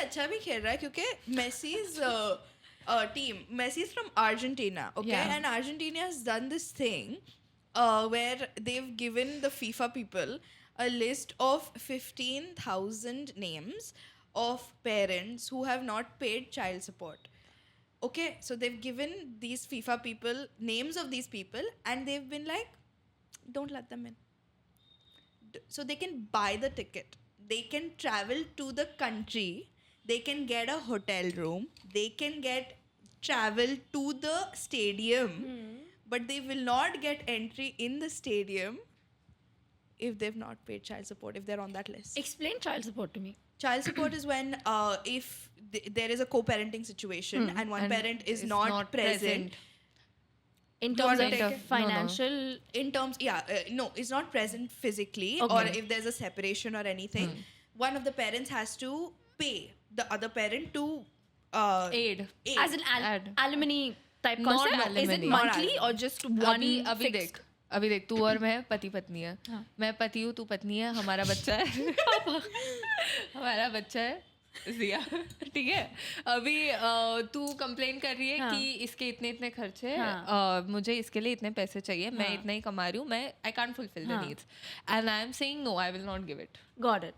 अच्छा भी खेल रहा है क्योंकि Messi's team, Messi's from Argentina, okay, Yeah. and Argentina has done this thing where they've given the FIFA people a list of 15,000 names of parents who have not paid child support. Okay, so they've given these FIFA people names of these people, and they've been like, don't let them in. So they can buy the ticket, they can travel to the country, they can get a hotel room, they can get travel to the stadium, but they will not get entry in the stadium if they've not paid child support, if they're on that list. Explain child support to me. Child support is when if there is a co-parenting situation and one And parent is it's not present. In You terms wanna of take it? financial, In terms, no, it's not present physically, Okay. or if there's a separation or anything, one of the parents has to pay the other parent to Aid. as an Add. alimony type Not concept, is it alimony. Not monthly or alimony. just one अभी fixed? देख तू और मैं पति पत्नी है. मैं पति हूँ, तू पत्नी है, हमारा बच्चा है. हमारा बच्चा है जिया. ठीक है. अभी तू कंप्लेन कर रही है कि इसके इतने इतने खर्चे हैं, मुझे इसके लिए इतने पैसे चाहिए, मैं इतना ही कमा रही हूँ, मैं I can't fulfil the needs and I am saying no, I will not give it. Got it.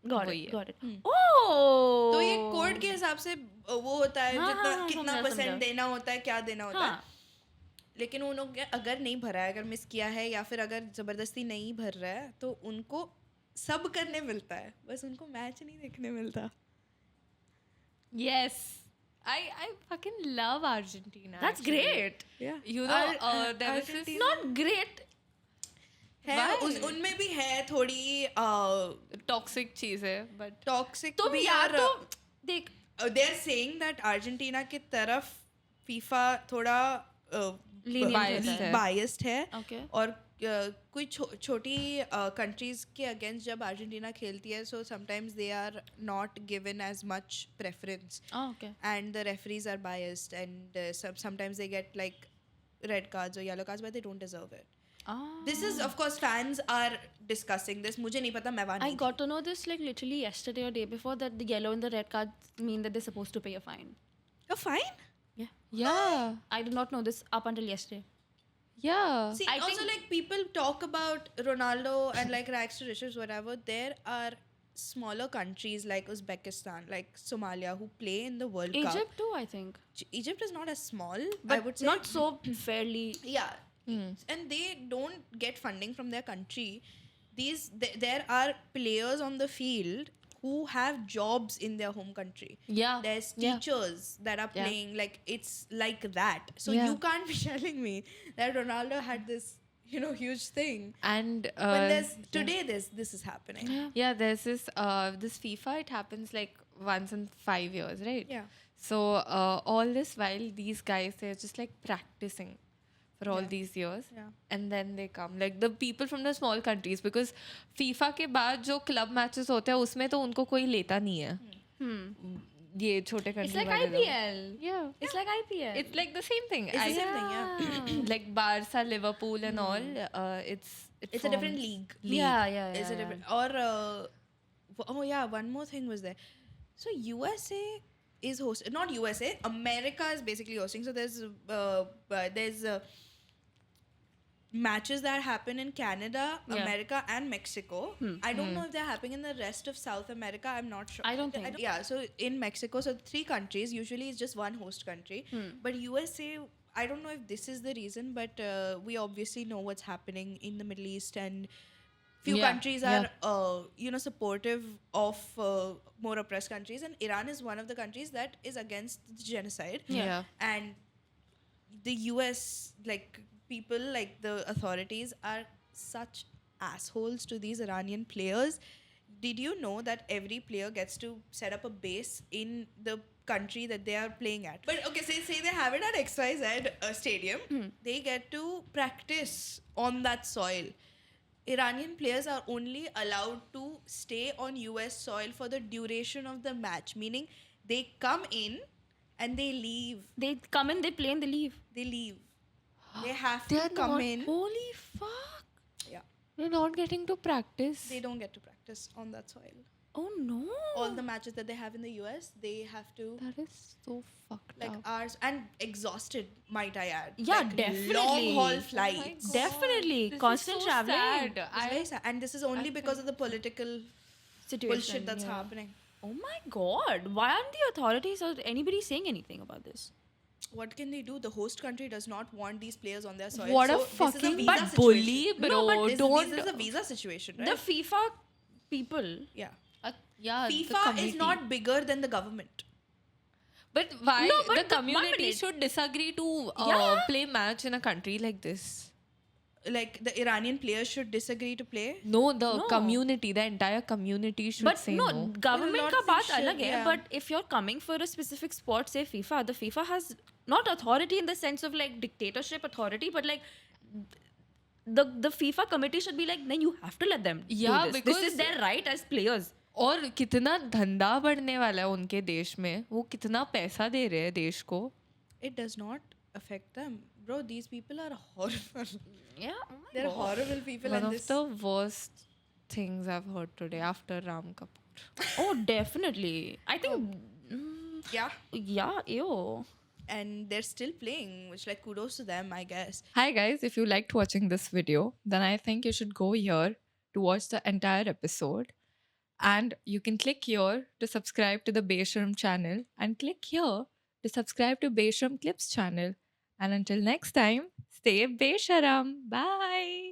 वही है. Got it. Oh. तो ये कोर्ट के हिसाब से वो होता है जितना कितना समझा, परसेंट समझा. देना होता है, क्या देना होता हाँ. है. लेकिन उन लोग अगर नहीं भरा है, अगर मिस किया है या फिर अगर जबरदस्ती नहीं भर रहा है, तो उनको सब करने मिलता है, बस उनको मैच नहीं देखने मिलता. Yes. I fucking love Argentina. That's actually. great. You know, there was this Not great. है उनमें भी है थोड़ी toxic चीज़ है, but टॉक्सिक तुम भी यार यार. तो देख they are saying that Argentina की तरफ फीफा थोड़ा Biased है. बायस्ड है. Okay. और कोई छोटी कंट्रीज के अगेंस्ट जब अर्जेंटीना खेलती है, so sometimes they are not given as much preference Oh, okay. and the referees are biased, and sometimes they get like red cards or yellow cards, but they don't deserve it. This is, of course, fans are discussing this. मुझे नहीं पता, मैं वहाँ I नहीं got to know this like literally yesterday or day before that the yellow and the red cards mean that they're supposed to pay a fine. थी. Oh, fine. Yeah. yeah, I did not know this up until yesterday. yeah. See, I also think- like people talk about Ronaldo and like rags to riches, whatever. There are smaller countries like Uzbekistan, like Somalia, who play in the World Cup. Egypt too, I think. Egypt is not as small, But I would say. not so fairly. Yeah. And they don't get funding from their country. There are players on the field who have jobs in their home country. Yeah. There's Yeah. teachers that are Yeah. playing, like it's like that. So Yeah. you can't be telling me that Ronaldo had this, huge thing. And When today this is happening. yeah, there's this FIFA. It happens like once in 5 years, right? Yeah. So all this while, these guys, they're just like practicing for all these years, Yeah. and then they come like the people from the small countries, because FIFA के बाद जो club matches होते हैं उसमें तो उनको कोई लेता नहीं है. ये छोटे It's country like वाले लोग. IPL. Yeah. It's like IPL. It's like the same thing. It's the same thing, yeah. Like Barca, Liverpool, and all. It's It's a different league. Yeah. It's a different. Or oh yeah, one more thing was there. So USA is hosting, not USA. America is basically hosting. So there's matches that happen in Canada, Yeah. America, and Mexico. I don't know if they're happening in the rest of South America. I'm not sure. I don't think. Yeah. So in Mexico, so 3 countries. Usually it's just one host country. But USA, I don't know if this is the reason, but we obviously know what's happening in the Middle East, and few Yeah, countries are supportive of more oppressed countries, and Iran is one of the countries that is against the genocide. Yeah. And the US, like people, like the authorities, are such assholes to these Iranian players. Did you know that every player gets to set up a base in the country that they are playing at? But okay, say they have it at XYZ stadium, they get to practice on that soil. Iranian players are only allowed to stay on US soil for the duration of the match, meaning they come in and they leave. They come in, they play, and they leave. They leave. They have They're to come not- in. Holy fuck! Yeah. They're not getting to practice. They don't get to practice on that soil. Oh no. All the matches that they have in the US, they have to That is so fucked like up. hours and exhausted, might I add. Yeah, Like, definitely. long haul Oh my flights. God. Definitely. This is Constant so traveling. sad. It's very sad. And this is only because of the political Situation. bullshit that's yeah. happening. Oh my god. Why aren't the authorities or anybody saying anything about this? What can they do? The host country does not want these players on their soil. What a so this is fucking visa but situation. bully, bro. No, but This, Don't. this is a visa situation, right? The FIFA people. yeah. Yeah, the FIFA is committee. not bigger than the government. But why No, but the community minute. should disagree to Yeah. play match in a country like this? Like the Iranian players should disagree to play. No, the No. community, the entire community should But say no, no. government Well, का not बात official, अलग है. yeah. But if you're coming for a specific sport, say FIFA, the FIFA has not authority in the sense of like dictatorship authority, but like the FIFA committee should be like, no, you have to let them Yeah, do this. This because- is their right as players. और कितना धंधा बढ़ने वाला है उनके देश में, वो कितना पैसा दे रहे हैं देश को. It does not affect them. Bro, these people are horrible. Yeah, oh my They're God. horrible people. One and of this, the worst things I've heard today after Ram Kapoor. Oh, definitely. I think. yeah. Yeah, ew. And they're still playing, which like kudos to them, I guess. Hi guys, if you liked watching this video, then I think you should go here to watch the entire episode. And you can click here to subscribe to the Beshram channel and click here to subscribe to Beshram Clips channel. And until next time, stay Besharam. Bye.